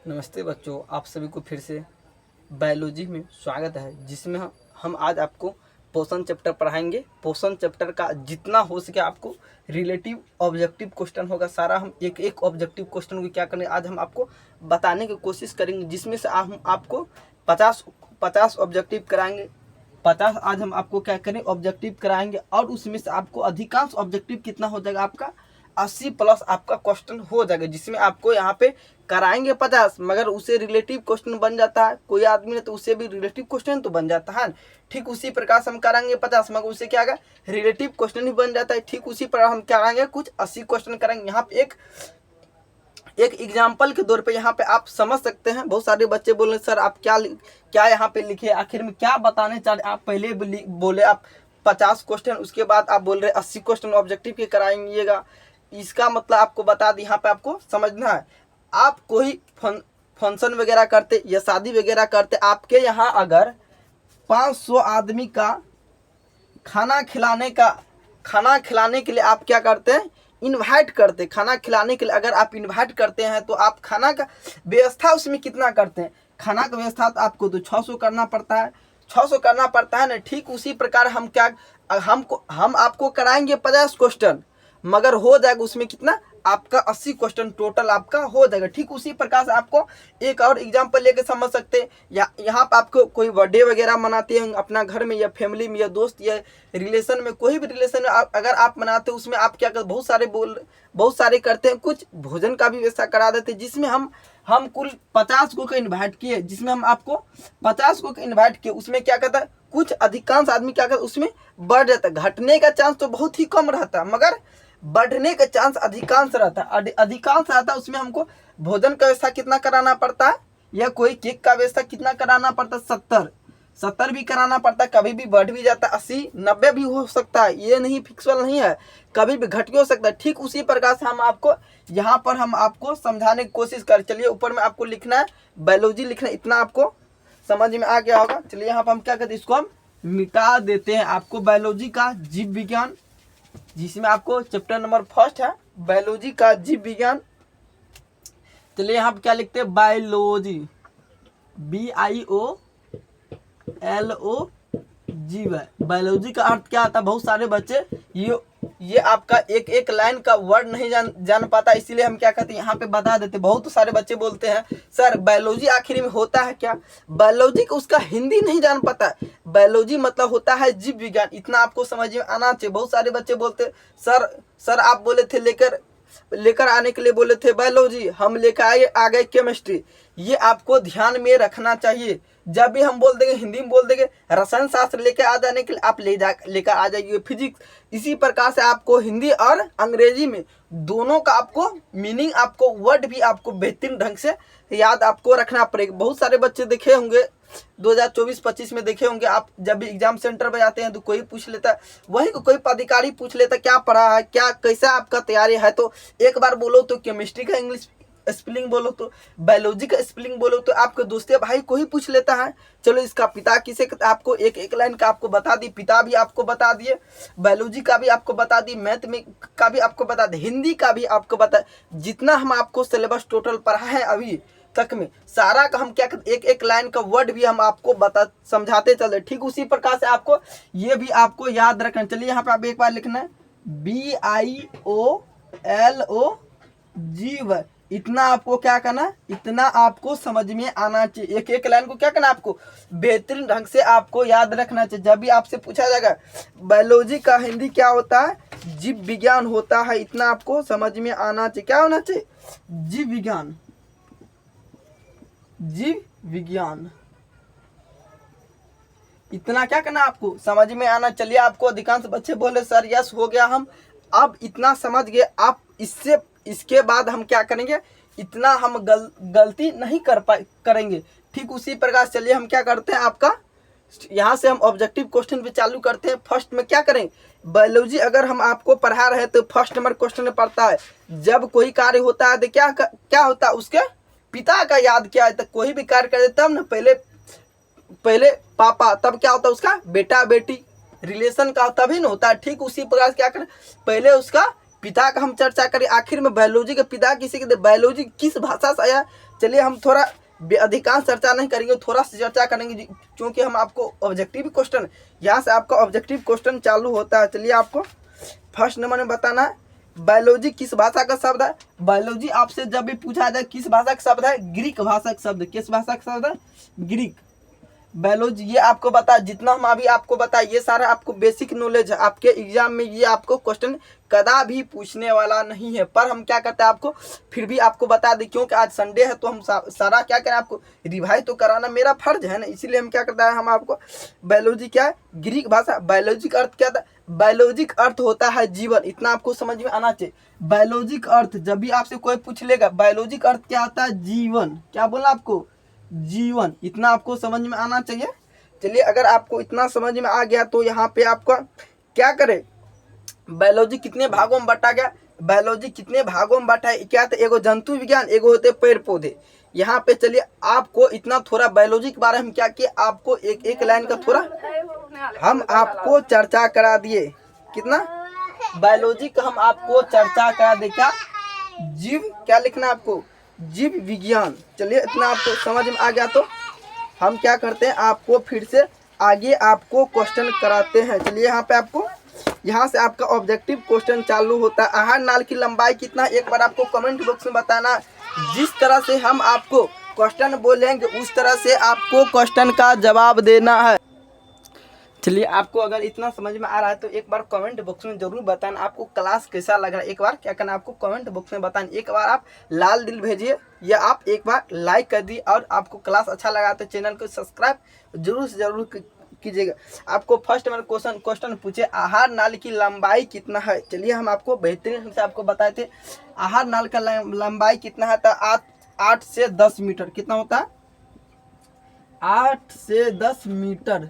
नमस्ते बच्चों, आप सभी को फिर से बायोलॉजी में स्वागत है, जिसमें हम आज आपको पोषण चैप्टर पढ़ाएंगे। पोषण चैप्टर का जितना हो सके आपको रिलेटिव ऑब्जेक्टिव क्वेश्चन होगा। सारा हम एक एक ऑब्जेक्टिव क्वेश्चन को क्या करेंगे, आज हम आपको बताने की कोशिश करेंगे, जिसमें से हम आपको 50 ऑब्जेक्टिव कराएंगे। 50 आज हम आपको क्या करें, ऑब्जेक्टिव कराएंगे, और उसमें से आपको अधिकांश ऑब्जेक्टिव कितना हो जाएगा, आपका 80 प्लस आपका क्वेश्चन हो जाएगा, जिसमें आपको यहाँ पे कराएंगे 50, मगर उसे रिलेटिव क्वेश्चन बन जाता है। कोई आदमी ने तो उसे भी रिलेटिव क्वेश्चन तो बन जाता है। ठीक उसी प्रकार से हम कराएंगे 50, मगर उसे क्या होगा, रिलेटिव क्वेश्चन ही बन जाता है। ठीक उसी प्रकार हम क्या कराएंगे, कुछ 80 क्वेश्चन कराएंगे। यहाँ पे एक एग्जाम्पल के तौर पे यहाँ पे आप समझ सकते हैं। बहुत सारे बच्चे बोल रहे सर आप क्या यहाँ पे लिखे, आखिर में क्या बताने चाह रहे। आप पहले बोले आप 50 क्वेश्चन, उसके बाद आप बोल रहे 80 क्वेश्चन ऑब्जेक्टिव के कराएंगेगा। इसका मतलब आपको बता दी, यहाँ पे आपको समझना है। आप कोई फंक्शन वगैरह करते या शादी वगैरह करते, आपके यहाँ अगर 500 आदमी का खाना खिलाने के लिए आप क्या करते हैं, इनवाइट करते। खाना खिलाने के लिए अगर आप इनवाइट करते हैं तो आप खाना का व्यवस्था उसमें कितना करते हैं। खाना का व्यवस्था तो आपको तो 600 करना पड़ता है, 600 करना पड़ता है ना। ठीक उसी प्रकार हम आपको कराएंगे 50 क्वेश्चन, मगर हो जाएगा उसमें कितना, आपका 80 क्वेश्चन टोटल आपका हो जाएगा। ठीक उसी प्रकार से आपको एक और एग्जांपल लेके समझ सकते हैं। यहाँ पर आपको कोई बर्थडे वगैरह मनाते हैं अपना घर में या फैमिली में या दोस्त या रिलेशन में, कोई भी रिलेशन में अगर आप मनाते हैं, उसमें आप क्या करते, बहुत सारे करते हैं। कुछ भोजन का भी व्यवस्था करा देते हैं, जिसमें हम कुल 50 को इन्वाइट किए, जिसमें हम आपको 50 को इन्वाइट किए। उसमें क्या कहता है, कुछ अधिकांश आदमी क्या करता है, उसमें बढ़ जाता है। घटने का चांस तो बहुत ही कम रहता है, मगर बढ़ने का चांस अधिकांश रहता है। अधिकांश रहता है, उसमें हमको भोजन का व्यवस्था कितना कराना पड़ता है, या कोई केक का व्यवस्था कितना कराना पड़ता है, 70 भी कराना पड़ता है। कभी भी बढ़ भी जाता है, 80 90 भी हो सकता है, ये नहीं फिक्सुअल नहीं है, कभी भी घट भी हो सकता है। ठीक उसी प्रकार से हम आपको यहाँ पर हम आपको समझाने की कोशिश कर। चलिए ऊपर में आपको लिखना है बायोलॉजी लिखना, इतना आपको समझ में आ गया होगा। चलिए यहाँ पर हम क्या करते हैं, इसको हम मिटा देते हैं। आपको बायोलॉजी का जीव विज्ञान, जिसमें आपको चैप्टर नंबर 1 है बायोलॉजी का जीव विज्ञान। चलिए यहाँ पे क्या लिखते हैं, बायोलॉजी, BIOLOG। बायोलॉजी का अर्थ क्या आता है, बहुत सारे बच्चे ये आपका एक एक लाइन का वर्ड नहीं जान पाता, इसीलिए हम क्या कहते हैं, यहाँ पे बता देते। बहुत सारे बच्चे बोलते हैं सर बायोलॉजी आखिर में होता है क्या। बायोलॉजी का उसका हिंदी नहीं जान पाता। बायोलॉजी मतलब होता है जीव विज्ञान, इतना आपको समझ में आना चाहिए। बहुत सारे बच्चे बोलते सर आप बोले थे लेकर आने के लिए बोले थे बायोलॉजी, हम लेकर आ गए केमिस्ट्री। ये आपको ध्यान में रखना चाहिए। जब भी हम बोल देंगे, हिंदी में बोल देंगे रसायन शास्त्र लेकर आ जाने के लिए, आप लेकर आ जाइए फिजिक्स। इसी प्रकार से आपको हिंदी और अंग्रेजी में दोनों का आपको मीनिंग, आपको वर्ड भी आपको बेहतरीन ढंग से याद आपको रखना पड़ेगा। बहुत सारे बच्चे देखे होंगे 2024-25 में देखे होंगे, आप जब भी एग्जाम सेंटर पे जाते हैं तो कोई पूछ लेता है, वही कोई पदाधिकारी पूछ लेता क्या पढ़ा है, क्या कैसा आपका तैयारी है। तो एक बार बोलो तो केमिस्ट्री का इंग्लिश स्पेलिंग बोलो, तो बायोलॉजी का स्पेलिंग बोलो, तो आपके दोस्त भाई को ही पूछ लेता है। चलो इसका पिता किसे, आपको एक एक लाइन का आपको बता दी, पिता भी आपको बता दिए, बायोलॉजी का भी आपको बता दी, मैथ में का भी आपको बता दी, हिंदी का भी आपको बता। जितना हम आपको सिलेबस टोटल पढ़ा है अभी तक में, सारा का हम क्या करते, एक एक लाइन का वर्ड भी हम आपको समझाते चलते। ठीक उसी प्रकार से आपको ये भी आपको याद रखना। चलिए यहाँ पे आप एक बार लिखना है BIOLOG। इतना आपको क्या करना, इतना आपको समझ में आना चाहिए। एक एक लाइन को क्या करना, आपको बेहतरीन ढंग से आपको याद रखना चाहिए। जब भी आपसे पूछा जाएगा बायोलॉजी का हिंदी क्या होता है, जीव विज्ञान होता है, इतना आपको समझ में आना चाहिए। क्या होना चाहिए, जीव विज्ञान, जीव विज्ञान, इतना क्या करना आपको समझ में आना। चलिए आपको अधिकांश बच्चे बोले सर यस हो गया, हम अब इतना समझ गए। आप इसके बाद हम क्या करेंगे, इतना हम गलती नहीं करेंगे। ठीक उसी प्रकार चलिए हम क्या करते हैं, आपका यहाँ से हम ऑब्जेक्टिव क्वेश्चन भी चालू करते हैं। फर्स्ट में क्या करें, बायोलॉजी अगर हम आपको पढ़ा रहे तो फर्स्ट नंबर क्वेश्चन में पढ़ता है, जब कोई कार्य होता है तो क्या होता है, उसके पिता का याद क्या है। तो कोई भी कार्य करे तब ना पहले पापा, तब क्या होता है उसका बेटा बेटी, रिलेशन का तभी ना होता है। ठीक उसी प्रकार क्या करें, पहले उसका पिता का हम चर्चा करें, आखिर में बायोलॉजी के पिता किसी के, बायोलॉजी किस भाषा से आया। चलिए हम थोड़ा अधिकांश चर्चा नहीं करेंगे, थोड़ा सा चर्चा करेंगे, क्योंकि हम आपको ऑब्जेक्टिव क्वेश्चन, यहाँ से आपका ऑब्जेक्टिव क्वेश्चन चालू होता है। चलिए आपको फर्स्ट नंबर में बताना है बायोलॉजी किस भाषा का शब्द है। बायोलॉजी आपसे जब भी पूछा जाए किस भाषा का शब्द है, ग्रीक भाषा का शब्द। किस भाषा का शब्द है? ग्रीक। बायोलॉजी ये आपको बता, जितना हम अभी आपको बता, ये सारा आपको बेसिक नॉलेज है। आपके एग्जाम में ये आपको क्वेश्चन कदा भी पूछने वाला नहीं है, पर हम क्या करते हैं आपको फिर भी आपको बता दें, क्योंकि आज संडे है तो हम सारा क्या करें, आपको रिवाइज तो कराना मेरा फर्ज है ना, इसीलिए हम क्या करते हैं, हम आपको बायोलॉजी क्या है, ग्रीक भाषा। बायोलॉजिक अर्थ क्या था? बायोलॉजिक अर्थ होता है जीवन, इतना आपको समझ में आना चाहिए। बायोलॉजिक अर्थ जब भी आपसे कोई पूछ लेगा, बायोलॉजिक अर्थ क्या होता है? जीवन। क्या बोला आपको? जीवन। इतना आपको समझ में आना चाहिए। चलिए अगर आपको इतना समझ में आ गया तो यहाँ पे आपका क्या करे, बायोलॉजी कितने भागों में बांटा गया, बायोलॉजी कितने भागों में बांटा है, क्या था, एगो जंतु विज्ञान, एगो होते पेड़ पौधे। यहाँ पे चलिए आपको इतना थोड़ा बायोलॉजी के बारे में क्या किया, आपको एक एक लाइन का थोड़ा हम आपको चर्चा करा दिए। कितना बायोलॉजी का हम आपको चर्चा करा दे। क्या जीव, क्या लिखना है आपको? जीव विज्ञान। चलिए इतना आपको समझ में आ गया तो हम क्या करते हैं, आपको फिर से आगे आपको क्वेश्चन कराते हैं। चलिए यहाँ पे आपको, यहाँ से आपका ऑब्जेक्टिव क्वेश्चन चालू होता है। आहार नाल की लंबाई कितना, एक बार आपको कमेंट बॉक्स में बताना। जिस तरह से हम आपको क्वेश्चन बोलेंगे उस तरह से आपको क्वेश्चन का जवाब देना है। चलिए आपको अगर इतना समझ में आ रहा है तो एक बार कमेंट बॉक्स में जरूर बताना आपको क्लास कैसा लग रहा है। एक बार क्या करना, आपको कमेंट बॉक्स में बताना, एक बार आप लाल दिल भेजिए या आप एक बार लाइक कर दिए, और आपको क्लास अच्छा लगा तो चैनल को सब्सक्राइब जरूर से जरूर कीजिएगा। आपको फर्स्ट में क्वेश्चन पूछे, आहार नाल की लंबाई कितना है। चलिए हम आपको बेहतरीन ढंग से आपको बताए थे आहार नाल का लंबाई कितना है, तो 8 से 10 मीटर। कितना होता है? 8 से 10 मीटर।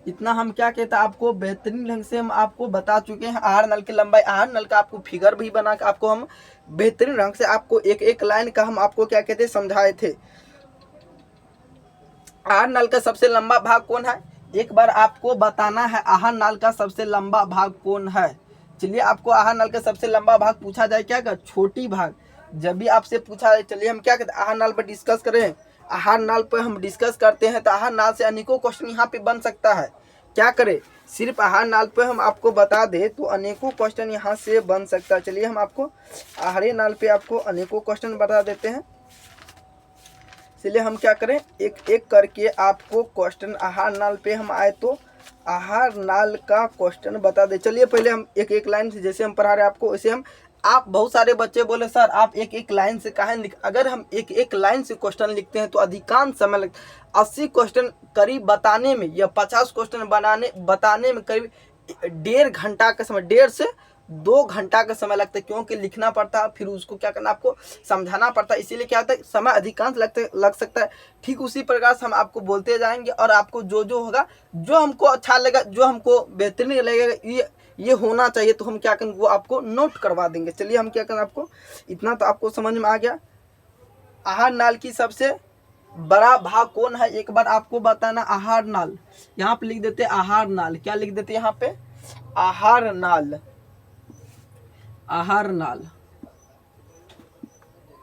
इतना हम क्या कहते हैं, आपको बेहतरीन ढंग से हम आपको बता चुके हैं आहार नल की लंबाई। आहार नल का आपको फिगर भी बना के आपको हम बेहतरीन ढंग से आपको एक एक लाइन का हम आपको क्या कहते हैं समझाए थे। आहार नल का सबसे लंबा भाग कौन है, एक बार आपको बताना है आहार नल का सबसे लंबा भाग कौन है। चलिए आपको आहार नल का सबसे लंबा भाग पूछा जाए, क्या का छोटी भाग जब भी आपसे पूछा जाए, चलिए हम क्या कहते हैं आहार नल पर डिस्कस करें। आहार नाल पर हम डिस्कस करते हैं तो आहार नाल से अनेकों क्वेश्चन यहाँ पे बन सकता है। क्या करें, सिर्फ आहार नाल पे हम आपको बता दे तो अनेकों क्वेश्चन यहाँ से बन सकता है। चलिए हम आपको आहार नाल पे आपको अनेकों क्वेश्चन बता देते हैं। इसलिए हम क्या करें, एक एक करके आपको क्वेश्चन आहार नाल पे हम आए तो आहार नाल का क्वेश्चन बता दे। चलिए पहले हम एक एक लाइन से, जैसे हम पढ़ा रहे आपको वैसे हम, आप बहुत सारे बच्चे बोले सर आप एक एक लाइन से काहे लिख, अगर हम एक एक लाइन से क्वेश्चन लिखते हैं तो अधिकांश समय लगता 80 क्वेश्चन करीब बताने में या 50 क्वेश्चन बताने में करीब 1.5 घंटा का समय, 1.5 से 2 घंटा का समय लगता है, क्योंकि लिखना पड़ता है फिर उसको क्या करना, आपको समझाना पड़ता है, इसीलिए क्या होता है समय अधिकांश लग सकता है। ठीक उसी प्रकार से हम आपको बोलते जाएंगे और आपको जो जो होगा, जो हमको अच्छा लगेगा, जो हमको बेहतरीन लगेगा, ये होना चाहिए तो हम क्या करेंगे, वो आपको नोट करवा देंगे। चलिए हम क्या करें, आपको इतना तो आपको समझ में आ गया। आहार नाल की सबसे बड़ा भाग कौन है, एक बार आपको बताना। आहार नाल यहाँ पे लिख देते आहार नाल, क्या लिख देते यहाँ पे, आहार नाल, आहार नाल,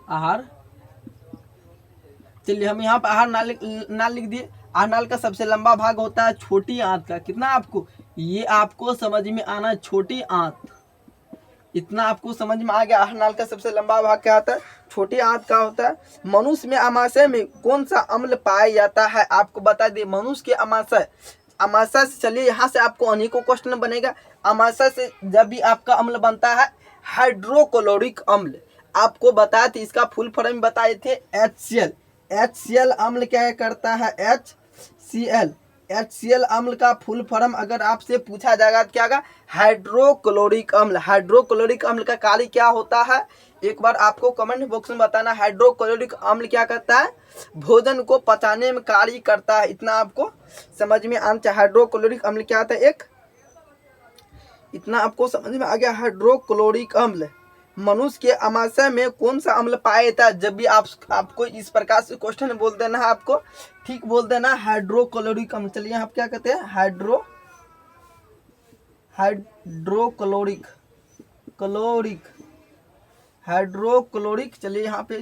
आहार। चलिए हम यहाँ पे आहार नाल लिख दिए। आहार नाल का सबसे लंबा भाग होता है छोटी आंत का। कितना आपको, ये आपको समझ में आना, छोटी आंत। इतना आपको समझ में आ गया। आहार नाल का सबसे लंबा भाग क्या होता है, छोटी आंत का होता है। मनुष्य में अमाशय में कौन सा अम्ल पाया जाता है, आपको बता दिए मनुष्य के अमाशय, अमाशय से। चलिए यहाँ से आपको अनेकों क्वेश्चन बनेगा। अमाशय से जब भी आपका अम्ल बनता है हाइड्रोक्लोरिक अम्ल, आपको बताए थे इसका फुल फॉर्म बताए थे HCl। HCl अम्ल क्या करता है, HCl, HCl अम्ल का फुल फॉर्म अगर आपसे पूछा जाएगा तो क्या होगा, हाइड्रोक्लोरिक अम्ल। हाइड्रोक्लोरिक अम्ल का कार्य क्या होता है, एक बार आपको कमेंट बॉक्स में बताना। हाइड्रोक्लोरिक अम्ल क्या करता है, भोजन को पचाने में कार्य करता है। इतना आपको समझ में आना चाहिए। हाइड्रोक्लोरिक अम्ल क्या होता है, एक इतना आपको समझ में आ गया। हाइड्रोक्लोरिक अम्ल, मनुष्य के अमाशय में कौन सा अम्ल पाया जाता है, जब भी आपको इस प्रकार से क्वेश्चन बोल देना है, आपको ठीक बोल देना हाइड्रोक्लोरिक अम्ल। चलिए आप क्या कहते हैं, हाइड्रोक्लोरिक हाइड्रोक्लोरिक, हाइड्रोक्लोरिक। चलिए यहाँ पे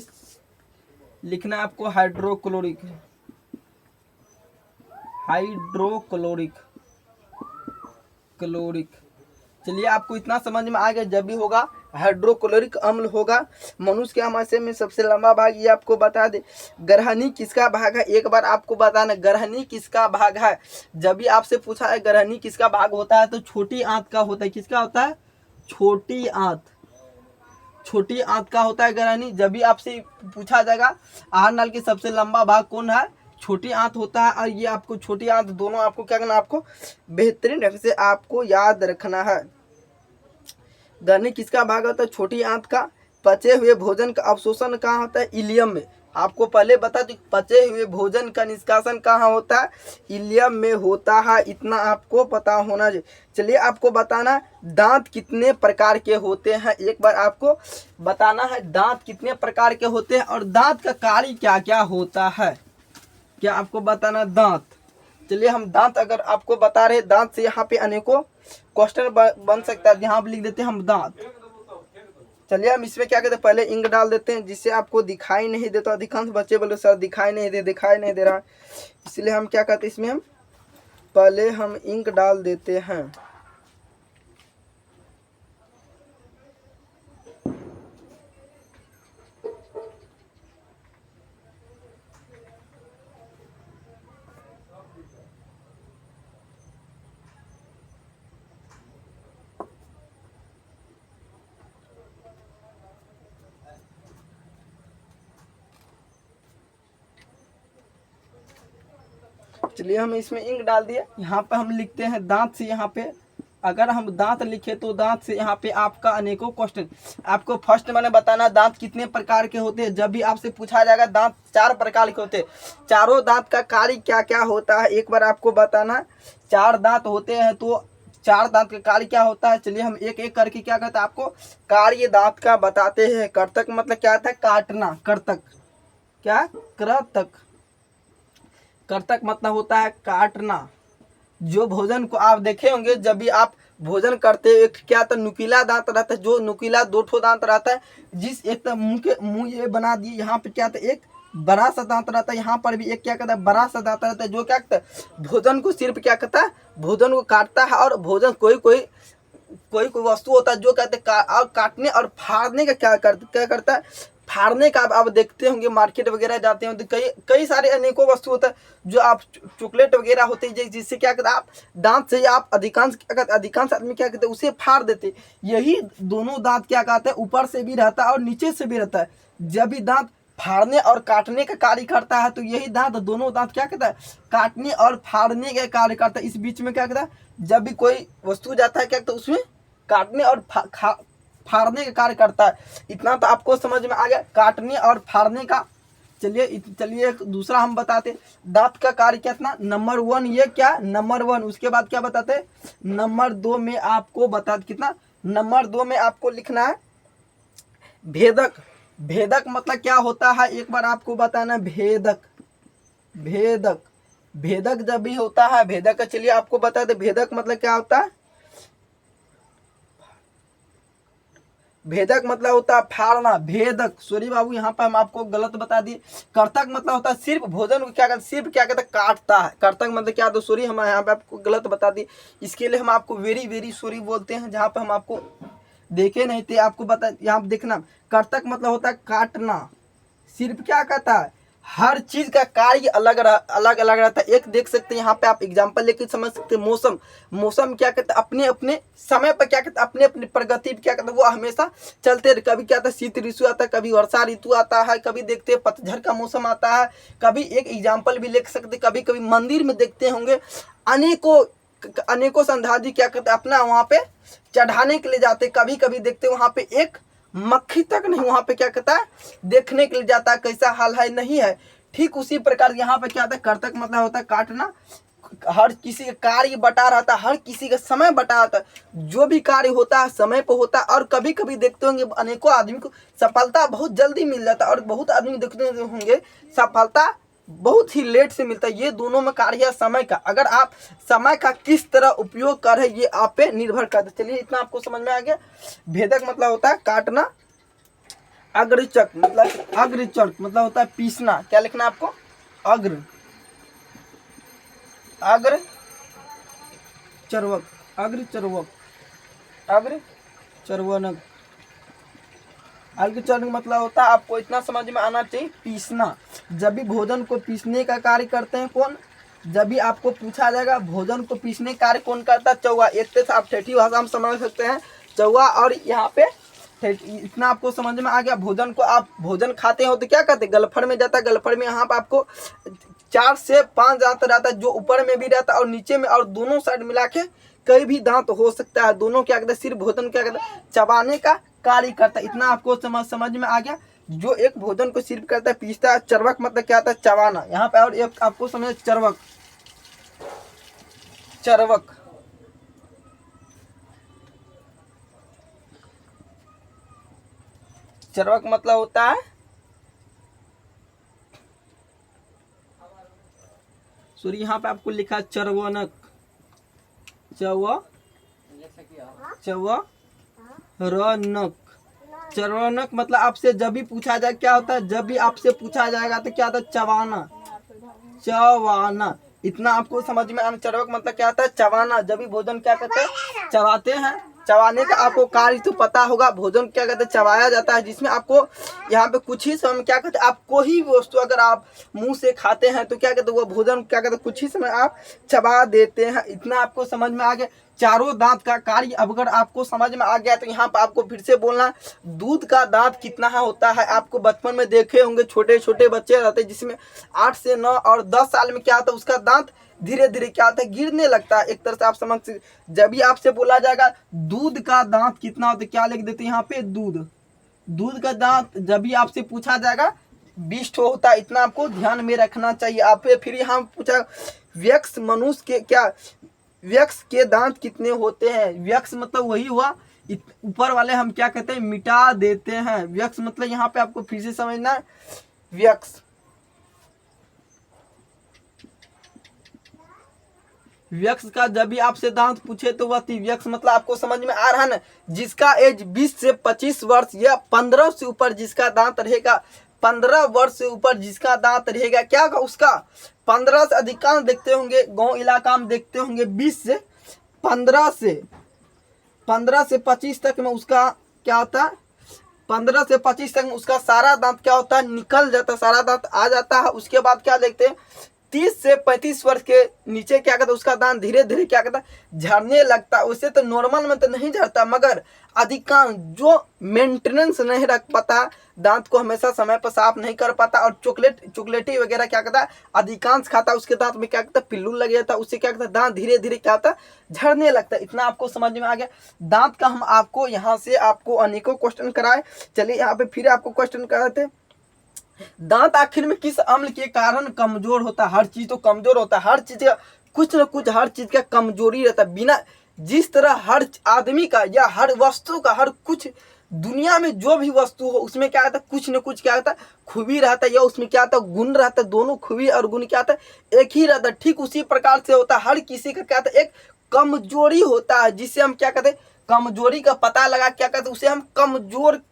लिखना है आपको हाइड्रोक्लोरिक, हाइड्रोक्लोरिक, क्लोरिक। चलिए आपको इतना समझ में आ गया। जब भी होगा हाइड्रोक्लोरिक अम्ल होगा। मनुष्य के आमाशय में सबसे लंबा भाग ये आपको बता दे। ग्रहणी किसका भाग है, एक बार आपको बताना ग्रहणी किसका भाग है। जब भी आपसे पूछा है ग्रहणी किसका भाग होता है तो छोटी आंत का होता है। किसका होता है, छोटी आंत, छोटी आंत का होता है ग्रहणी। जब भी आपसे पूछा जाएगा आहार नाल की सबसे लंबा भाग कौन है, छोटी आंत होता है। और ये आपको छोटी आंत दोनों आपको क्या करना, आपको बेहतरीन ढंग से आपको याद रखना है। ग्रहणी किसका भाग होता है, छोटी आंत का। पचे हुए भोजन का अवशोषण कहाँ होता है, इलियम में। आपको पहले बता दो पचे हुए भोजन का निष्कासन कहाँ होता है, इलियम में होता है। इतना आपको पता होना चाहिए। चलिए आपको बताना दांत कितने प्रकार के होते हैं, एक बार आपको बताना है दांत कितने प्रकार के होते हैं और दांत का कार्य क्या क्या होता है, क्या आपको बताना दांत। चलिए हम दांत अगर आपको बता रहे, दांत से यहाँ पे अनेकों क्वेश्चन बन सकता है। यहाँ पे लिख देते हैं हम दांत। चलिए हम इसमें क्या कहते हैं, पहले इंक डाल देते हैं जिससे आपको दिखाई नहीं देता। अधिकांश बच्चे बोले सर दिखाई नहीं दे रहा, इसलिए हम क्या कहते हैं इसमें हम पहले हम इंक डाल देते हैं। चलिए हम इसमें इंक डाल दिए। यहाँ पे हम लिखते हैं दांत से। यहाँ पे अगर हम दांत लिखे तो दांत से यहाँ पे आपका अनेकों क्वेश्चन। आपको फर्स्ट मैंने बताना दांत कितने प्रकार के होते हैं। जब भी आपसे पूछा जाएगा दांत 4 प्रकार के होते हैं। चारों दांत का कार्य क्या क्या होता है एक बार आपको बताना। 4 दांत होते हैं तो 4 दांत का कार्य क्या होता है। चलिए हम एक एक करके क्या कहते हैं आपको कार्य दांत का बताते हैं। कर्तक मतलब क्या था, काटना। कर्तक क्या, कृतक। कर्तक मतलब होता है काटना। जो भोजन को आप देखे होंगे जब भी आप भोजन करते हैं एक क्या था, नुकीला दांत रहता है। जो नुकीला 2 ठो दांत रहता है, जिस एक तो मुंह ये बना दिए। यहाँ पे क्या था, एक बड़ा सा दांत रहता है। यहाँ पर भी एक क्या कहता है, बड़ा सा दांत रहता है। जो क्या कहता है, भोजन को सिर्फ क्या कहता है, भोजन को काटता है। और भोजन कोई वस्तु होता है जो कहते हैं काटने और फाड़ने का क्या करता है, फाड़ने का। आप देखते होंगे मार्केट वगैरह जाते हैं तो कई सारे अनेकों वस्तु होता है जो आप चॉकलेट वगैरह होते हैं जिससे क्या कहते हैं आप दांत से आप अधिकांश आदमी क्या कहते हैं उसे फाड़ देते। यही दोनों दांत क्या कहते हैं, ऊपर से भी रहता है और नीचे से भी रहता है। जब भी दांत फाड़ने और काटने का कार्य करता है तो यही दांत, दोनों दांत क्या कहता है, काटने और फाड़ने का कार्य करता है। इस बीच में क्या कहता है, जब भी कोई वस्तु जाता है क्या कहता है उसमें काटने और फाड़ने का कार्य करता है। इतना तो आपको समझ में आ गया, काटने और फाड़ने का। चलिए दूसरा हम बताते दांत का कार्य कितना। नंबर 1 ये क्या, नंबर 1। उसके बाद क्या बताते, नंबर 2 में आपको बता कितना, नंबर 2 में आपको लिखना है भेदक। भेदक मतलब क्या होता है एक बार आपको बताना, भेदक। भेदक भेदक जब भी होता है, भेदक का चलिए आपको बता दे भेदक मतलब क्या होता है। भेदक मतलब होता है फाड़ना। भेदक, सॉरी बाबू यहाँ पर हम आपको गलत बता दिए। कर्तक मतलब होता है सिर्फ भोजन को क्या कहते, सिर्फ क्या कहते काटता है। कर्तक मतलब क्या, तो सॉरी हम यहाँ पे आपको गलत बता दिए। इसके लिए हम आपको वेरी सॉरी बोलते हैं। जहाँ पे हम आपको देखे नहीं थे आपको बता, यहाँ देखना कर्तक मतलब होता है काटना। सिर्फ क्या कहता है, हर चीज का कार्य अलग अलग रहता है। एक देख सकते हैं यहाँ पे आप एग्जांपल लेके समझ सकते हैं। मौसम क्या कहते हैं, अपने अपने समय पर क्या कहते हैं, अपने अपने प्रगति क्या कहते हैं वो हमेशा चलते रहे। कभी क्या आता है शीत ऋतु आता है, कभी वर्षा ऋतु आता है, कभी देखते हैं पतझड़ का मौसम आता है। कभी एक एग्जाम्पल भी ले सकते, कभी कभी मंदिर में देखते होंगे अनेकों श्रद्धालु क्या कहते हैं अपना वहाँ पे चढ़ाने के लिए जाते। कभी कभी देखते वहाँ पे एक मक्खी तक नहीं वहाँ पे क्या कहता है देखने के लिए जाता है, कैसा हाल है नहीं है। ठीक उसी प्रकार यहाँ पे क्या होता है, कर्तक मतलब होता है काटना। हर किसी का कार्य बटा रहता है, हर किसी का समय बटा रहता है। जो भी कार्य होता है समय पर होता है। और कभी कभी देखते होंगे अनेकों आदमी को सफलता बहुत जल्दी मिल जाता है और बहुत आदमी देखते होंगे सफलता बहुत ही लेट से मिलता है। ये दोनों में कार्य है समय का। अगर आप समय का किस तरह उपयोग कर रहे हैं ये आप पे निर्भर करता है। चलिए इतना आपको समझ में आ गया। भेदक मतलब होता है काटना, अग्रचक मतलब होता है पीसना। क्या लिखना है आपको? अग्र चर्वक, अग्र चर्वनक। अग्रचरण मतलब होता है, आपको इतना समझ में आना चाहिए, पीसना। जब भी भोजन को पीसने का कार्य करते हैं कौन? जब भी आपको पूछा जाएगा भोजन को पीसने का कार्य कौन करता है? चौवा। एक से आप ठेठी भाषा में समझ सकते हैं चौवा। और यहाँ पे इतना आपको समझ में आ गया। भोजन को आप भोजन खाते हो तो क्या करते हैं? गलफड़ में जाता है। गलफड़ में यहाँ पर आपको 4 से 5 दांत रहता है, जो ऊपर में भी रहता है और नीचे में, और दोनों साइड मिला के कई भी दांत हो सकता है। दोनों क्या कहते हैं? सिर्फ भोजन क्या कहते हैं? चबाने का कार्य करता है। इतना आपको समझ में आ गया। जो एक भोजन को सिर्फ करता है पीसता है। चर्वक मतलब क्या होता है? चबाना। यहाँ पे और एक आपको समझ, चर्वक मतलब होता है, सॉरी यहाँ पे आपको लिखा चर्वनक, चर्वनक मतलब आपसे जब भी पूछा जाए क्या होता है? जब भी आपसे पूछा जाएगा तो क्या होता है? चबाना। इतना आपको समझ में आना। चर्वक मतलब क्या होता है? चबाना। जब भी भोजन क्या कहते हैं? चबाते हैं। चबाने का आपको कार्य तो पता होगा। भोजन क्या कहते हैं? चबाया जाता है, जिसमें आपको यहाँ पे कुछ ही समय में क्या कहते हैं? आप कोई ही वस्तु अगर आप मुंह से खाते हैं तो क्या कहते हैं? वो भोजन क्या कहते हैं? कुछ ही समय आप चबा देते हैं। इतना आपको समझ में आ गया। चारों दांत का कार्य अब अगर आपको समझ में आ गया तो यहाँ पर आपको फिर से बोलना, दूध का दांत कितना होता है? आपको बचपन में देखे होंगे, छोटे छोटे बच्चे रहते हैं जिसमें 8 से 9 और 10 साल में क्या होता है? उसका दांत धीरे धीरे क्या होता है? गिरने लगता है। एक तरह से आप समझ। जब भी आपसे बोला जाएगा दूध का दांत कितना होता है, क्या लिख देते हैं यहाँ पे? दूध का दांत जब भी आपसे पूछा जाएगा 20 ठो होता है। इतना आपको ध्यान में रखना चाहिए। आप फिर यहाँ पूछा व्यक्स मनुष्य के क्या, व्यक्स के दांत कितने होते हैं? व्यक्स मतलब वही हुआ, ऊपर वाले हम क्या कहते हैं? मिटा देते हैं। व्यक्स मतलब यहाँ पे आपको फिर से समझना है। व्यक्स का जब भी आपसे दांत पूछे तो वह व्यक्स मतलब आपको समझ में आ रहा है ना? जिसका एज 20 से 25 वर्ष या 15 से ऊपर जिसका दांत रहेगा, 15 वर्ष से ऊपर जिसका दांत रहेगा, क्या होगा उसका? 15 से अधिकांश देखते होंगे गांव इलाका में, देखते होंगे 20 से 15 से 25 तक में उसका क्या होता है? 15 से 25 तक में उसका सारा दांत क्या होता है? निकल जाता है, सारा दांत आ जाता है। उसके बाद क्या देखते हैं? 30 से 35 वर्ष के नीचे क्या कहता है? उसका दांत धीरे धीरे क्या कहता है? झड़ने लगता है। उससे तो नॉर्मल में तो नहीं झड़ता, मगर अधिकांश जो मेंटेनेंस नहीं रख पाता, दांत को हमेशा समय पर साफ नहीं कर पाता और चॉकलेटी वगैरह क्या कहता है? अधिकांश खाता, उसके दांत में क्या कहता है? पिल्लू लग जाता है। उससे क्या कहता है? दांत धीरे धीरे क्या होता है? झड़ने लगता है। इतना आपको समझ में आ गया। दांत का हम आपको यहाँ से आपको अनेकों क्वेश्चन कराए। चलिए यहाँ पे फिर आपको क्वेश्चन कराते हैं। दांत आखिर में किस अम्ल के कारण कमजोर होता है? हर चीज तो कमजोर होता है, हर चीज का कुछ न कुछ, हर चीज का कमजोरी रहता है। बिना जिस तरह हर आदमी का या हर वस्तु का, हर कुछ दुनिया में जो भी वस्तु हो उसमें क्या रहता है? कुछ न कुछ क्या रहता है? खूबी रहता है, या उसमें क्या रहता है? गुण रहता है। दोनों खूबी और गुण क्या रहता है? एक ही रहता है। ठीक उसी प्रकार से होता है हर किसी का क्या रहता है? एक कमजोरी होता है, जिससे हम क्या कहते हैं? कमजोरी का पता लगा क्या कहते हैं? उसे हम कमजोर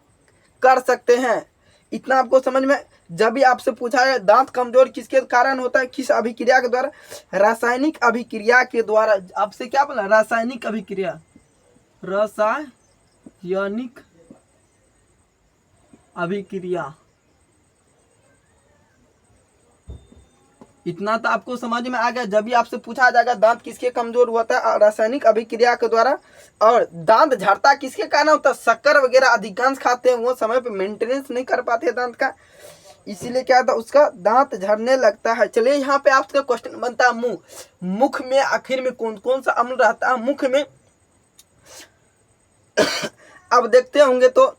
कर सकते हैं। इतना आपको समझ में। जब भी आपसे पूछा है दांत कमजोर किसके कारण होता है? किस अभिक्रिया के द्वारा? रासायनिक अभिक्रिया के द्वारा। आपसे क्या बोला? रासायनिक अभिक्रिया, रासायनिक अभिक्रिया। इतना तो आपको समझ में आ गया। जब भी आपसे पूछा जाएगा दांत किसके कमजोर होता है? रासायनिक अभिक्रिया के द्वारा। और दांत झड़ता किसके कारण होता है? शक्कर वगैरह अधिकांश खाते हैं, वो समय पे मेंटेनेंस नहीं कर पाते दांत का, इसीलिए क्या था? उसका दांत झड़ने लगता है। चलिए यहाँ पे आपका क्वेश्चन बनता है मुंह। मुख में आखिर में कौन कौन सा अम्ल रहता है मुख में? अब देखते होंगे तो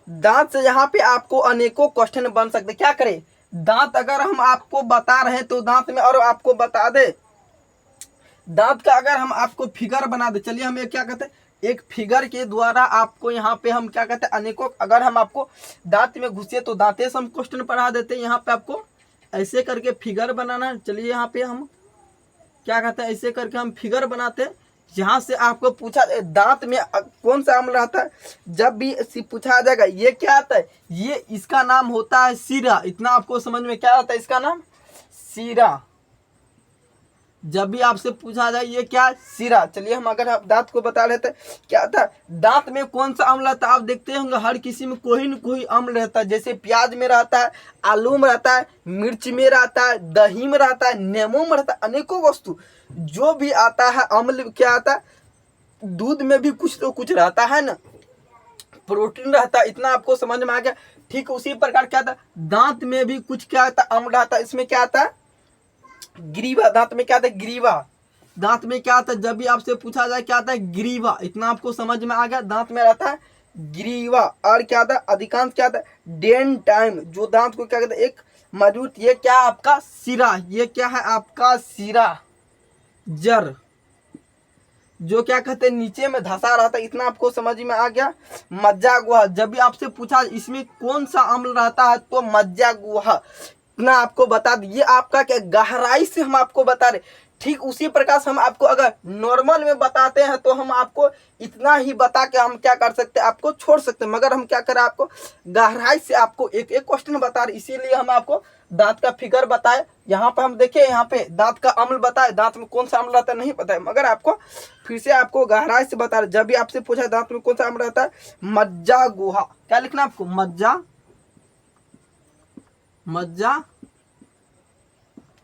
दांत से यहाँ पे आपको अनेकों क्वेश्चन बन सकते। क्या करें? दांत अगर हम आपको बता रहे हैं तो दांत में और आपको बता दे, दांत का अगर हम आपको फिगर बना दे। चलिए हम ये क्या कहते हैं? एक फिगर के द्वारा आपको यहाँ पे हम क्या कहते हैं? अनेकों, अगर हम आपको दांत में घुसे तो दांते से हम क्वेश्चन पढ़ा देते हैं। यहाँ पे आपको ऐसे करके फिगर बनाना है। चलिए यहाँ पे हम क्या कहते हैं, ऐसे करके हम फिगर बनाते हैं। यहाँ से आपको पूछा दांत में कौन सा अम्ल रहता है, जब भी पूछा जाएगा ये क्या आता है, ये इसका नाम होता है सीरा। इतना आपको समझ में क्या आता है, इसका नाम सीरा। जब भी आपसे पूछा जाए ये क्या, सीरा। चलिए हम अगर आप दांत को बता रहे थे क्या था, दांत में कौन सा अम्ल रहता है, आप देखते होंगे हर किसी में कोई न कोई अम्ल रहता है। जैसे प्याज में रहता है, आलू में रहता है, मिर्च में रहता है, दही में रहता है, नींबू में रहता है, अनेकों वस्तु जो भी आता है अम्ल क्या आता है, दूध में भी कुछ तो कुछ रहता है ना, प्रोटीन रहता है। इतना आपको समझ में आ गया। ठीक उसी प्रकार क्या था, दांत में भी कुछ क्या आता है, अम्ल रहता है। इसमें क्या आता है, ग्रीवा। दांत में क्या आता है, ग्रीवा। दांत में क्या आता है, जब भी आपसे पूछा जाए क्या आता है, ग्रीवा। इतना आपको समझ में आ गया, दांत में रहता है ग्रीवा। और क्या आता है, अधिकांश क्या आता है, डेंटाइम, जो दांत को क्या कहते हैं, एक मजबूत, ये क्या आपका सिरा, ये क्या है आपका सिरा। जर, जो क्या कहते हैं नीचे में धसा रहता है। इतना आपको समझ में आ गया। मज्जा गुहा, जब भी आपसे पूछा इसमें कौन सा अम्ल रहता है, तो मज्जा गुहा। इतना आपको बता दिए। आपका क्या गहराई से हम आपको बता रहे। ठीक उसी प्रकार से हम आपको अगर नॉर्मल में बताते हैं तो हम आपको इतना ही बता के हम क्या कर सकते हैं, आपको छोड़ सकते हैं। मगर हम क्या करें, आपको गहराई से आपको एक एक क्वेश्चन बता रहे, इसीलिए हम आपको दांत का फिगर बताए। यहाँ पे हम देखे, यहाँ पे दांत का अम्ल बताए, दांत में कौन सा अम्ल रहता है नहीं पता है, मगर आपको फिर से आपको गहराई से बता रहे। जब भी आपसे पूछा दांत में कौन सा अम्ल रहता है, मज्जा गुहा। क्या लिखना आपको, मज्जा, मज्जा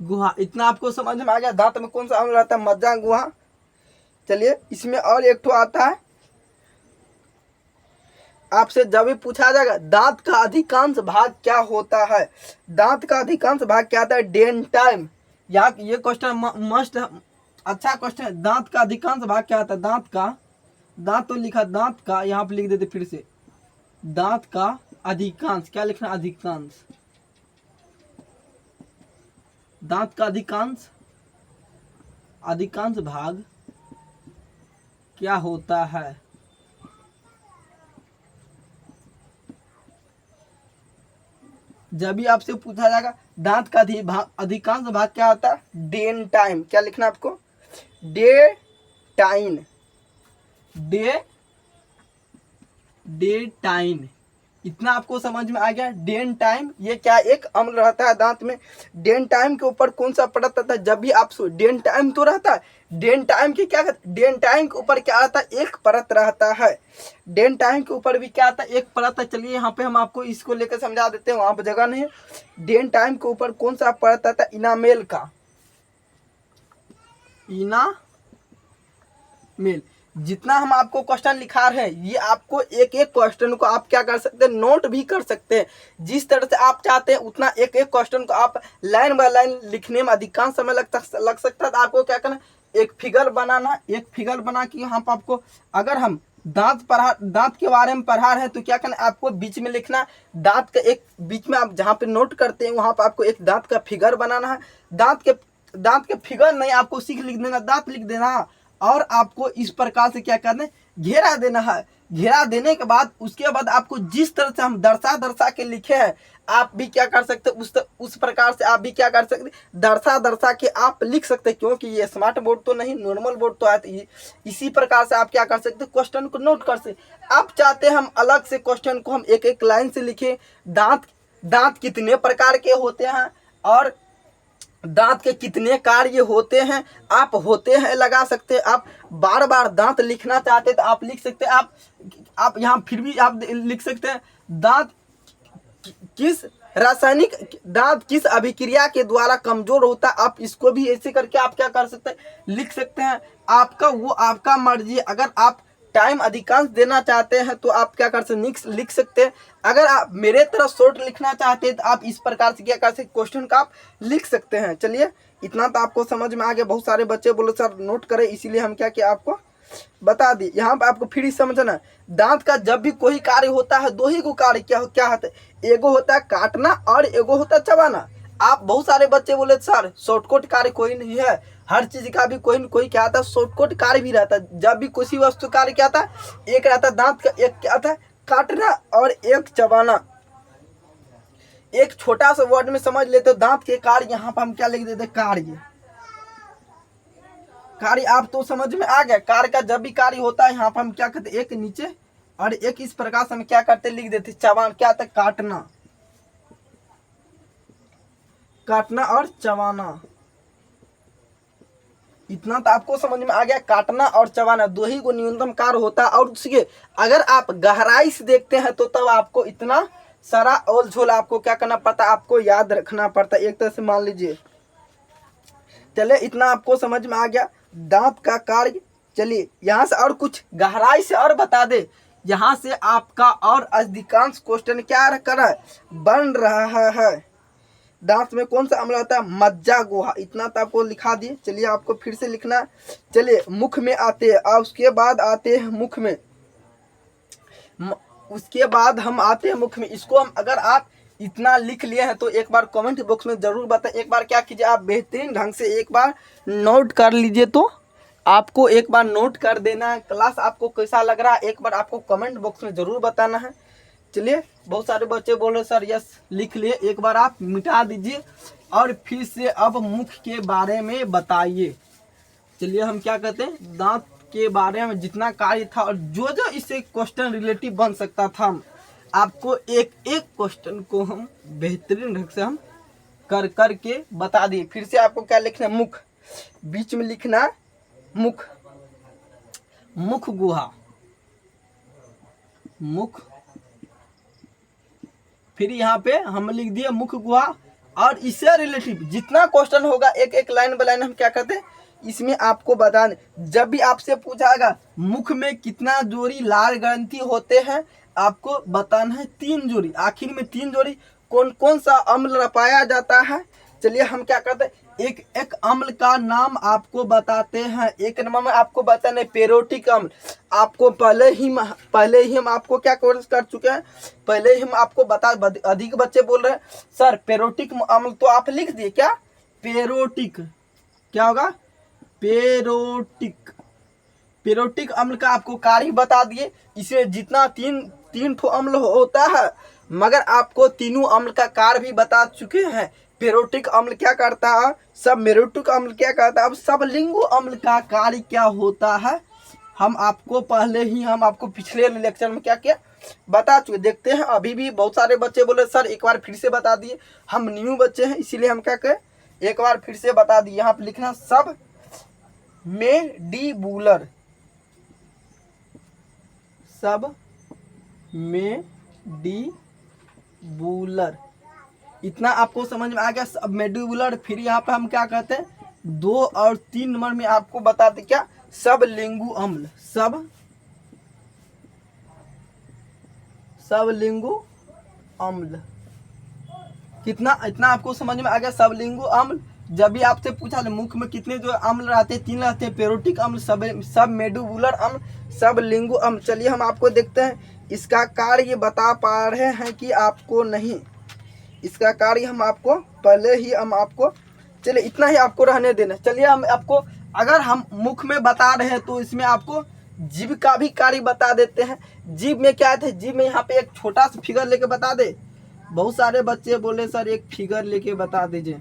गुहा। इतना आपको समझ में आ गया, दांत में कौन सा अम्ल रहता है, मज्जा गुहा। चलिए इसमें और एक ठो आता है, आपसे जब भी पूछा जाएगा दांत का अधिकांश भाग क्या होता है, दांत का अधिकांश भाग क्या आता है, डेंटाइम। यहाँ ये क्वेश्चन मस्ट अच्छा क्वेश्चन है। दांत का अधिकांश भाग क्या आता है, दांत का, दांत तो लिखा, दांत का यहाँ पे लिख देते फिर से, दांत का अधिकांश, क्या लिखना, अधिकांश, दांत का अधिकांश, अधिकांश भाग क्या होता है। जब भी आपसे पूछा जाएगा दांत का अधिकांश भाग क्या होता है, डेंटाइन। क्या लिखना आपको, डेटाइन, डेटाइन। इतना आपको समझ में आ गया। डेंटाइम ये क्या एक अम्ल रहता है दांत में। डेंटाइम के ऊपर कौन सा परत रहता है, जब भी आप डेंटाइम तो रहता है, डेंटाइम की क्या, डेंटाइम के ऊपर क्या आता है, एक परत रहता है। डेंटाइम के ऊपर भी क्या आता है, एक परत है। चलिए यहाँ पे हम आपको इसको लेकर समझा देते हैं, वहां पर जगह नहीं है। डेंटाइम के ऊपर कौन सा परत आता है, इनामेल का, इनामेल। जितना हम आपको क्वेश्चन लिखा रहे हैं, ये आपको एक एक क्वेश्चन को आप क्या कर सकते हैं, नोट भी कर सकते हैं। जिस तरह से आप चाहते हैं उतना एक एक क्वेश्चन को आप लाइन बाय लाइन लिखने में अधिकांश समय लग सकता है। तो आपको क्या करना, एक फिगर बनाना, एक फिगर बना के यहाँ पर आपको, अगर हम दांत के बारे में पढ़ा रहे हैं तो क्या करना, आपको बीच में लिखना, दांत का एक बीच में आप जहाँ पे नोट करते हैं वहाँ पर आपको एक दांत का फिगर बनाना है। दांत के फिगर नहीं, आपको सीख लिख देना, दांत लिख देना, और आपको इस प्रकार से क्या करना है, घेरा देना है। घेरा देने के बाद उसके बाद आपको जिस तरह से हम दर्शा के लिखे हैं, आप भी क्या कर सकते हैं, उस प्रकार से आप भी क्या कर सकते हैं, दर्शा के आप लिख सकते हैं। क्योंकि ये स्मार्ट बोर्ड तो नहीं, नॉर्मल बोर्ड तो है। इसी प्रकार से आप क्या कर सकते हैं, क्वेश्चन को नोट कर सकते। आप चाहते हैं हम अलग से क्वेश्चन को हम एक एक लाइन से लिखे, दांत कितने प्रकार के होते हैं और दांत के कितने कार्य होते हैं, आप होते हैं लगा सकते हैं। आप बार बार दांत लिखना चाहते हैं तो आप लिख सकते हैं। आप यहाँ फिर भी आप लिख सकते हैं, दांत किस अभिक्रिया के द्वारा कमजोर होता है। आप इसको भी ऐसे करके आप क्या कर सकते हैं, लिख सकते हैं। आपका मर्जी। अगर आप टाइम अधिकांश देना चाहते हैं तो आप क्या कर सकते, लिख सकते हैं। अगर आप मेरे तरह शॉर्ट लिखना चाहते हैं तो आप इस प्रकार से क्या कर सकते, क्वेश्चन का आप लिख सकते हैं। चलिए इतना तो आपको समझ में आ गया। बहुत सारे बच्चे बोले सर नोट करें, इसीलिए हम क्या किया आपको बता दी। यहाँ पे आपको फिर समझना, दांत का जब भी कोई कार्य होता है, दो ही को कार्य क्या होता है, एगो होता है काटना और एगो होता है चबाना। आप बहुत सारे बच्चे बोले सर शॉर्टकट कार्य कोई नहीं है, हर चीज का भी कोई न कोई क्या आता है, शॉर्टकट कार्य भी रहता है। जब भी किसी वस्तु कार्य क्या आता है, एक रहता है दांत का, एक क्या आता है काटना और एक चबाना। एक छोटा सा वर्ड में समझ लेते हो, दांत के कार्य, यहाँ पर हम क्या लिख देते, कार्य। कार्य आप तो समझ में आ गया। कार्य का जब भी कार्य होता है यहाँ पर हम क्या करते, एक नीचे और एक इस प्रकार से हम क्या करते, लिख देते चबान, क्या था, काटना, काटना और चबाना। इतना तो आपको समझ में आ गया। काटना और चबाना दो ही को न्यूनतम कार्य होता है। और उसके अगर आप गहराई से देखते हैं तो तब आपको इतना सारा ओल झोल आपको क्या करना पड़ता है, आपको याद रखना पड़ता है। एक तरह से मान लीजिए, चलिए इतना आपको समझ में आ गया दांत का कार्य। चलिए यहाँ से और कुछ गहराई से और बता दे, यहाँ से आपका और अधिकांश क्वेश्चन क्या कर रहा है, बन रहा है। दांत में कौन सा अम्ल होता है, मज्जा गुहा। इतना तो आपको लिखा दिए। चलिए आपको फिर से लिखना है। चलिए मुख में आते हैं और उसके बाद आते हैं मुख में, उसके बाद हम आते हैं मुख में। इसको हम अगर आप इतना लिख लिए हैं तो एक बार कमेंट बॉक्स में जरूर बताएं। एक बार क्या कीजिए, आप बेहतरीन ढंग से एक बार नोट कर लीजिए। तो आपको एक बार नोट कर देना है। क्लास आपको कैसा लग रहा है एक बार आपको कमेंट बॉक्स में जरूर बताना है। चलिए बहुत सारे बच्चे बोल रहे सर यस लिख लिए, एक बार आप मिटा दीजिए और फिर से अब मुख के बारे में बताइए। चलिए हम क्या कहते हैं, दांत के बारे में जितना कार्य था और जो जो इससे क्वेश्चन रिलेटिव बन सकता था, हम आपको एक एक क्वेश्चन को हम बेहतरीन ढंग से हम कर कर के बता दिए। फिर से आपको क्या लिखना है, मुख, बीच में लिखना मुख, मुख गुहा, मुख, फिर यहाँ पे हम लिख दिए मुख गुहा। और इससे रिलेटिव जितना क्वेश्चन होगा एक एक लाइन बाय लाइन हम क्या करते हैं, इसमें आपको बताने। जब भी आपसे पूछाएगा मुख में कितना जोड़ी लाल ग्रंथि होते हैं, आपको बताना है 3 जोड़ी। आखिर में 3 जोड़ी कौन कौन सा अम्ल पाया जाता है। चलिए हम क्या करते हैं, एक एक अम्ल का नाम आपको बताते हैं। एक नंबर में आपको बताने पेरोटिक अम्ल। आपको पहले ही हम आपको क्या कोर्स कर चुके हैं, पहले ही हम आपको बता। अधिक बच्चे बोल रहे हैं सर पेरोटिक अम्ल, तो आप लिख दिए क्या, पेरोटिक, क्या होगा, पेरोटिक। पेरोटिक अम्ल का आपको कार्य बता दिए। इसे जितना तीन ठो अम्ल होता है, मगर आपको तीनों अम्ल का कार्य भी बता चुके हैं। पेरोटिक अम्ल क्या करता है, सब मेरोटिक अम्ल क्या करता है, अब सब लिंगु अम्ल का कार्य क्या होता है हम आपको पहले ही हम आपको पिछले लेक्चर में क्या क्या बता चुके। देखते हैं अभी भी बहुत सारे बच्चे बोले सर एक बार फिर से बता दिए। हम न्यू बच्चे हैं इसीलिए हम क्या करें, एक बार फिर से बता दिए। यहाँ पे लिखना सब मेडिबुलर, सब मेडिबुलर, इतना आपको समझ में आ गया। सब मेडिबुलर। फिर यहाँ पे हम क्या कहते हैं, 2 और 3 नंबर में आपको बताते क्या, सब लिंगु अम्ल, सब लिंगु अम्ल। कितना इतना आपको समझ में आ गया, सब लिंगु अम्ल। जब भी आपसे पूछा मुख में कितने जो अम्ल रहते हैं, 3 रहते हैं, पेरोटिक अम्ल, सब मेडिबुलर अम्ल, सब लिंगु अम्ल। चलिए हम आपको देखते हैं इसका कार्य बता पा रहे हैं कि आपको नहीं। इसका कार्य हम आपको पहले ही हम आपको, चलिए इतना ही आपको रहने देना। चलिए हम आपको अगर हम मुख में बता रहे हैं तो इसमें आपको जीभ का भी कार्य बता देते हैं। जीभ में क्या थे, जीभ में यहाँ पे एक छोटा सा फिगर लेके बता दे। बहुत सारे बच्चे बोले सर एक फिगर लेके बता दीजिए।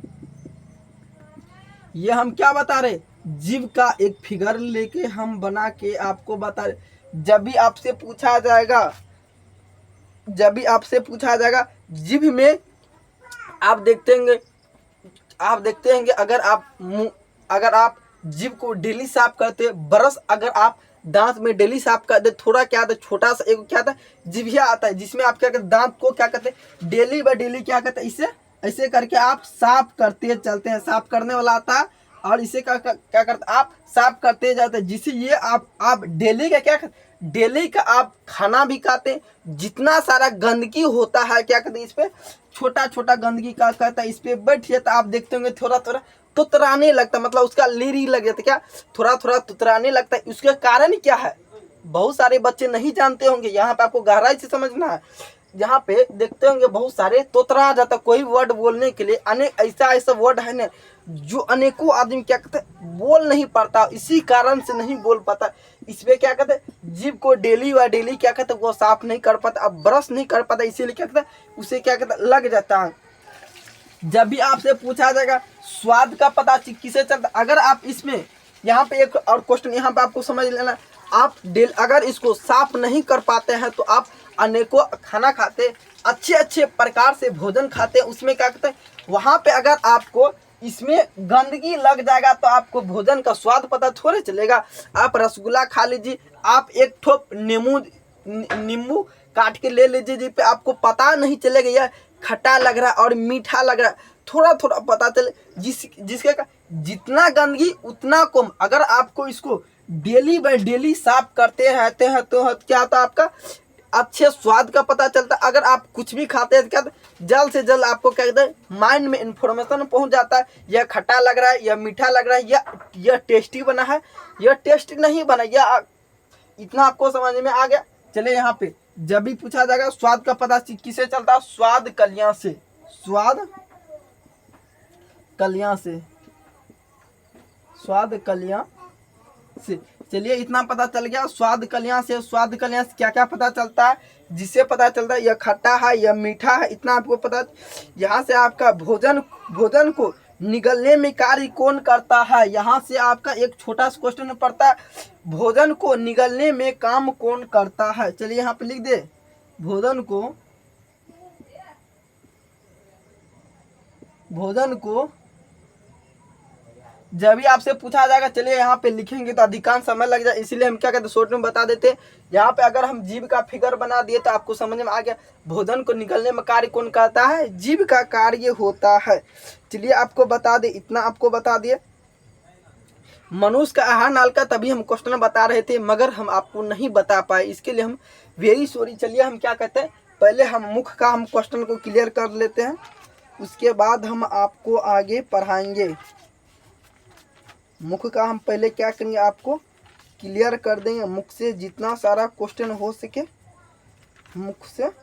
ये हम क्या बता रहे, जीभ का एक फिगर लेके हम बना के आपको बता रहे। जब भी आपसे पूछा जाएगा, जीभ में आप देखते हैं अगर आप जीभ को डेली साफ करते, ब्रश अगर आप दांत में डेली साफ करते, थोड़ा क्या आता है, छोटा सा एक क्या आता है, जिभिया आता है, जिसमें आप क्या करते, दांत को क्या करते हैं, डेली बाय डेली क्या करते हैं, इसे ऐसे करके आप साफ करते चलते हैं। साफ करने वाला आता है और इसे क्या करते, आप साफ करते जाते हैं, जिससे ये आप डेली का क्या करते, डेली का आप खाना भी खाते। जितना सारा गंदगी होता है क्या कहते हैं, इस पे छोटा छोटा गंदगी का कहता है, इस पे बैठ जाता। आप देखते होंगे थोड़ा थोड़ा तुतराने लगता, मतलब उसका लीरी लग जाता, क्या थोड़ा थोड़ा तुतराने लगता है। उसका कारण क्या है बहुत सारे बच्चे नहीं जानते होंगे, यहाँ पे आपको गहराई से समझना है। यहाँ पे देखते होंगे बहुत सारे तोतरा जाता कोई वर्ड बोलने के लिए, अनेक ऐसा वर्ड है ना जो अनेकों आदमी क्या कहते हैं बोल नहीं पाता, इसी कारण से नहीं बोल पाता। इसमें क्या कहते हैं जीभ को डेली व डेली क्या कहते हैं वो साफ नहीं कर पाता, अब ब्रश नहीं कर पाता, इसीलिए क्या कहते हैं उसे क्या कहते हैं लग जाता है। जब भी आपसे पूछा जाएगा स्वाद का पता किसे चलता, अगर आप इसमें यहाँ पे एक और क्वेश्चन यहाँ पे आपको समझ लेना, आप अगर इसको साफ नहीं कर पाते हैं तो आप अनेकों खाना खाते, अच्छे प्रकार से भोजन खाते, उसमें क्या कहते हैं वहाँ पे अगर आपको इसमें गंदगी लग जाएगा तो आपको भोजन का स्वाद पता थोड़े चलेगा। आप रसगुल्ला खा लीजिए, आप एक ठोप नींबू काट के ले लीजिए जी पे, आपको पता नहीं चलेगा यह खट्टा लग रहा है और मीठा लग रहा है, थोड़ा पता चले। जिसके का जितना गंदगी उतना कम, अगर आपको इसको डेली बाय डेली साफ करते रहते हैं तो क्या होता है आपका अच्छे स्वाद का पता चलता है। अगर आप कुछ भी खाते हैं क्या जल्द से जल्द आपको क्या कहते हैं माइंड में इंफॉर्मेशन पहुंच जाता है, यह खट्टा लग रहा है, यह मीठा लग रहा है, यह टेस्टी बना है, यह टेस्टी नहीं बना, यह इतना आपको समझ में आ गया। चलिए यहाँ पे जब भी पूछा जाएगा स्वाद का पता किसे चलता है, स्वाद कलियां से, स्वाद कलियां से, स्वाद कलियां से। चलिए इतना पता चल गया स्वाद कलियां से। स्वाद कलियां से क्या क्या पता चलता है, जिससे पता चलता है यह खट्टा है यह मीठा है, इतना आपको पता। यहाँ से आपका भोजन को निगलने में कार्य कौन करता है, यहाँ से आपका एक छोटा सा क्वेश्चन पड़ता है, भोजन को निगलने में काम कौन करता है। चलिए यहाँ पे लिख दे भोजन को जब भी आपसे पूछा जाएगा, चलिए यहाँ पे लिखेंगे तो अधिकांश समय लग जाए, इसीलिए हम क्या कहते हैं शॉर्ट में बता देते हैं। यहाँ पे अगर हम जीभ का फिगर बना दिए तो आपको समझ में आ गया भोजन को निगलने में कार्य कौन करता है, जीभ का कार्य होता है। चलिए आपको बता दे, इतना आपको बता दिए। मनुष्य का आहार नाल का तभी हम क्वेश्चन बता रहे थे मगर हम आपको नहीं बता पाए, इसके लिए हम वेरी सॉरी। चलिए हम क्या कहते हैं पहले हम मुख का हम क्वेश्चन को क्लियर कर लेते हैं, उसके बाद हम आपको आगे पढ़ाएंगे। मुख का हम पहले क्या करेंगे आपको क्लियर कर देंगे, मुख से जितना सारा क्वेश्चन हो सके मुख से।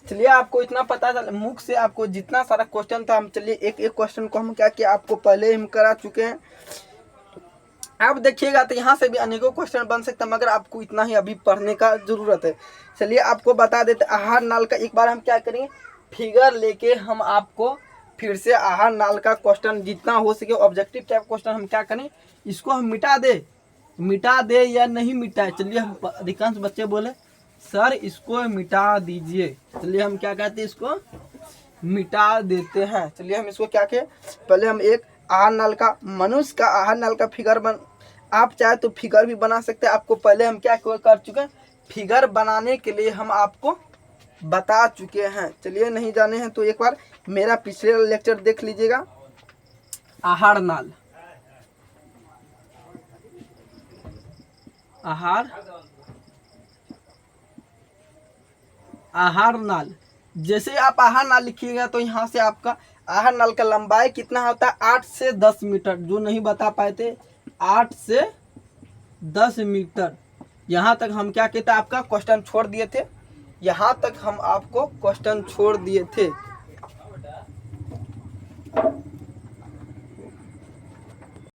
चलिए आपको इतना पता चला मुख से आपको जितना सारा क्वेश्चन था, हम चलिए एक क्वेश्चन को हम क्या किया आपको पहले हम करा चुके हैं। आप देखिएगा तो यहाँ से भी अनेकों क्वेश्चन बन सकता है मगर आपको इतना ही अभी पढ़ने का जरूरत है। चलिए आपको बता देते आहार नाल का एक बार हम क्या करेंगे फिगर लेके हम आपको फिर से आहार नाल का क्वेश्चन जितना हो सके ऑब्जेक्टिव टाइप क्वेश्चन हम क्या करें इसको हम मिटा दे या नहीं मिटाए। चलिए हम अधिकांश बच्चे बोले सर इसको मिटा दीजिए, चलिए हम क्या कहते हैं इसको मिटा देते हैं। चलिए हम इसको क्या कहें पहले हम एक आहार नाल का मनुष्य का आहार नाल का फिगर आप चाहे तो फिगर भी बना सकते हैं। आपको पहले हम क्या कर चुके हैं फिगर बनाने के लिए हम आपको बता चुके हैं। चलिए नहीं जाने हैं तो एक बार मेरा पिछले लेक्चर देख लीजिएगा। आहार नाल, आहार नाल, जैसे आप आहार नाल लिखिएगा तो यहाँ से आपका आहार नाल का लंबाई कितना होता है 8 से 10 मीटर। जो नहीं बता पाए थे 8 से 10 मीटर। यहाँ तक हम क्या कहते हैं आपका क्वेश्चन छोड़ दिए थे, यहाँ तक हम आपको क्वेश्चन छोड़ दिए थे।